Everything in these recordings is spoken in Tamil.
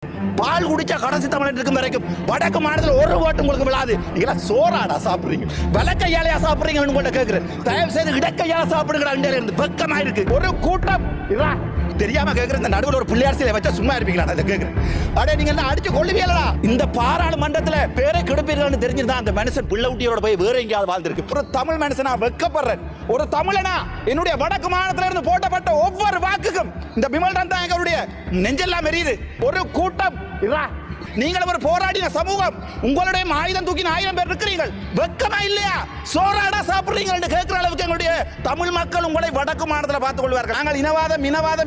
பால் குடிச்சா கடைசி தமிழன் இருக்கும் வரைக்கும் வடக்கு மாநிலத்தில் ஒரு ஓட்டு உங்களுக்கு விழாது. நீங்களா சோறாடா சாப்பிடுறீங்க, வலக்கையாலையா சாப்பிடுறீங்கன்னு உங்கள்ட்ட கேட்கிறேன். தயவு செய்து இடக்கையால சாப்பிடுங்கிற அண்டையில இருந்து வெக்கமா இருக்கு. ஒரு கூட்டம் தெரியாம கேட்கிறேன், இந்த நடுவில் ஒரு பிள்ளையார் சிலை வச்சா சும்மா இருப்பீங்களா? அதை கேட்கிறேன். அடே நீங்க எல்லாம் அடிச்சு கொள்ளுவீங்களா? இந்த பாராளுமன்றத்தில் பேரை கெடுப்பீர்கள்னு தெரிஞ்சிருந்தா அந்த மனுஷன் பிள்ளை ஊட்டியோட போய் வேற எங்கேயாவது வாழ்ந்திருக்கு. ஒரு தமிழ் மனுஷனா வெக்கப்படுறேன். ஒரு தமிழனா என்னுடைய வடக்கு மாநிலத்தில் இருந்து போட்டப்பட்ட ஒவ்வொரு வாக்குக்கும் இந்த பிமல்தான் தான் எங்களுடைய நெஞ்செல்லாம் எரியுது. ஒரு கூட்டம் நீங்கள் ஒரு போராடின சமூகம், உங்களுடைய ஆயுதம் தூக்கி 1000 பேர் இருக்கிறீர்கள். வெக்கமா இல்லையா? சோறாடா சாப்பிடுறீங்க கேட்கிற அளவுக்கு எங்களுடைய தமிழ் மக்கள் உங்களை வடக்கு மாநிலத்தில் பார்த்துக் கொள்வார்கள். நாங்கள்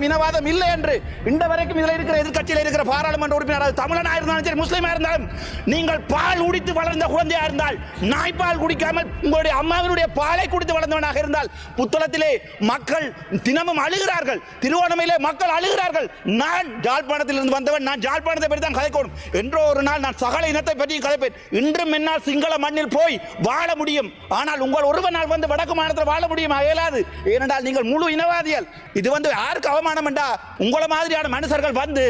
இனவாதம் இல்லை என்று இந்த வரைக்கும் இதில் இருக்கிற எதிர்கட்சியில் இருக்கிற பாராளுமன்ற உறுப்பினர் தமிழனா இருந்தாலும் சரி, முஸ்லீமா இருந்தாலும், நீங்கள் பால் குடித்து வளர்ந்த குழந்தையா இருந்தால், நாய்ப்பால் குடிக்காமல் உங்களுடைய அம்மாவினுடைய பாலை குடித்து வளர்ந்தவனாக இருந்தால், புத்தளத்திலே மக்கள் தினமும் அழுகிறார்கள், திருவோணமையிலே மக்கள் அழுகிறார்கள். நான் ஜாழ்ப்பாணத்தில் இருந்து வந்தவன், நான் ஜாழ்ப்பாணத்தை பற்றி தான் கதைக்கணும். என்றோ ஒரு நாள் நான் சகல இனத்தை பற்றி கதைப்பேன். இன்றும் என்னால் சிங்கள மண்ணில் போய் வாழ முடியும். ஆனால் உங்கள் ஒருவன் நாள் வந்து வடக்கு மாநிலத்தில் வாழ முடியுமா? இயலாது. ஏனென்றால் நீங்கள் முழு இனவாதிகள். இது யாருக்கு அவமானம் என்றா, உங்களை மாதிரியான மனுஷர்கள் வந்து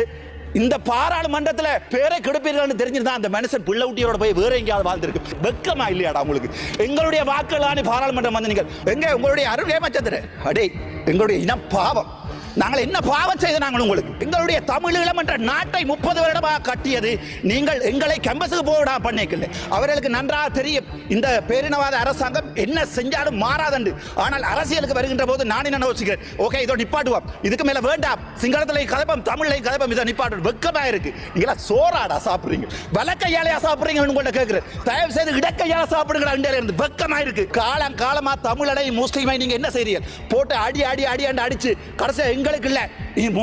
இந்த பாராளுமன்றத்தில் பேரை கெடுப்பீர்கள் தெரிஞ்சிருந்தா அந்த மனுஷன் பிள்ளை ஊட்டியோட போய் வேற எங்கேயாவது வாழ்ந்திருக்கு. வெக்கமா இல்லையாடா உங்களுக்கு? எங்களுடைய வாக்குகளான பாராளுமன்றம் வந்து நீங்கள் எங்க உங்களுடைய அருள் ஏமாச்சந்திர அடே, எங்களுடைய இனம் பாவம். நாங்கள் என்ன பாவம் செய்த நாங்கள் உங்களுக்கு? எங்களுடைய தமிழீழம் என்ற நாட்டை 30 வருடமாக கட்டியது நீங்கள் எங்களை கேம்பஸுக்கு போடா பண்ணிக்கல. அவர்களுக்கு நன்றாக தெரியும் இந்த பேரினவாத அரசாங்கம் என்ன செஞ்சாலும் மாறாதண்டு. ஆனால் அரசியலுக்கு வருகின்ற போது நான் என்ன யோசிக்கிறேன், ஓகே இதோ நிப்பாட்டுவோம், இதுக்கு மேல வேண்டாம், சிங்களத்திலே கதைப்போம், தமிழிலே கதைப்போம், இதை நிப்பாட்டு. வெக்கமா இருக்கு. நீங்களா சோறாடா சாப்பிடுறீங்க, வலக்கையாலையா சாப்பிடுறீங்கன்னு உங்கள்ட்ட கேட்கிறேன். தயவு செய்து இடக்கையால சாப்பிடுங்கிற அண்டையில இருந்து வெக்கமா இருக்கு. காலமா தமிழனை முஸ்லீமை நீங்க என்ன செய்றீங்க? போட்டு அடி அடி அடி அடிச்சு கடைசி எங்களுக்கு இல்ல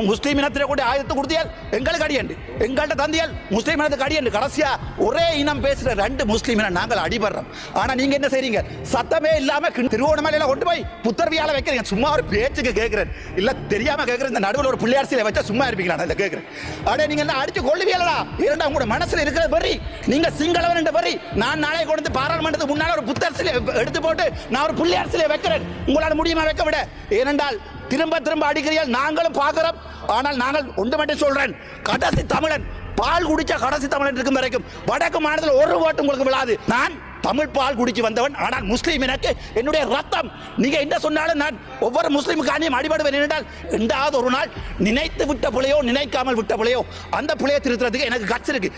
முஸ்லீம் இனத்திலே கூட ஆயுதத்தை கொடுத்தியால் எங்களுக்கு அடியண்டு, எங்கள்கிட்ட தந்தியால் முஸ்லீம் இனத்துக்கு அடியண்டு. கடைசியா ஒரே இனம் பேசுற 2 முஸ்லீம் இனம் நாங்கள் அடிபடுறோம். ஆனா நீங்க என்ன செய்றீங்க? சத்தமே இல்லாம திருவோணமலையில கொண்டு போய் புத்தர்வியால வைக்கிறீங்க. சும்மா ஒரு பேச்சுக்கு கேட்கிறேன், இல்ல தெரியாம கேட்கிறேன். இந்த நடுவில் ஒரு பிள்ளையார் சிலை வச்சா சும்மா இருப்பீங்களா? அதை கேட்கிறேன். அடே நீங்க எல்லாம் அடிச்சு கொள்ளுவீங்களா? இரண்டா உங்களோட மனசுல இருக்கிற வரி, நீங்க சிங்களவன் என்ற வரி. நான் நாளை கொண்டு பாராளுமன்றத்துக்கு முன்னால ஒரு புத்தர் சிலை எடுத்து போட்டு நான் ஒரு பிள்ளையார் சிலை வைக்கிறேன். உங்களால் முடியுமா வைக்க விட? ஏனென்றால் திரும்ப அடிக்கிறீர்கள், நாங்களும் பார்க்கிறோம். ஆனால் நாங்கள் ஒன்று மட்டும் சொல்றேன், கடைசி தமிழன் பால் குடிச்சா கடைசி தமிழன் இருக்கும் வரைக்கும் வடக்கு மாநிலத்தில் ஒரு ஓட்டு உங்களுக்கு விழாது. நான் தமிழ் பால் குடிச்சு வந்தவன், ஆனால் முஸ்லீம் எனக்கு என்னுடைய ரத்தம். நீங்க என்ன சொன்னாலும் நான் ஒவ்வொரு முஸ்லீமுக்கானியும் அடிபடுவேன். என்றால் எந்தாவது ஒரு நாள் நினைத்து விட்ட பிள்ளையோ நினைக்காமல் விட்ட பிள்ளையோ அந்த பிள்ளையை திருத்துறதுக்கு எனக்கு கட்சி இருக்கு.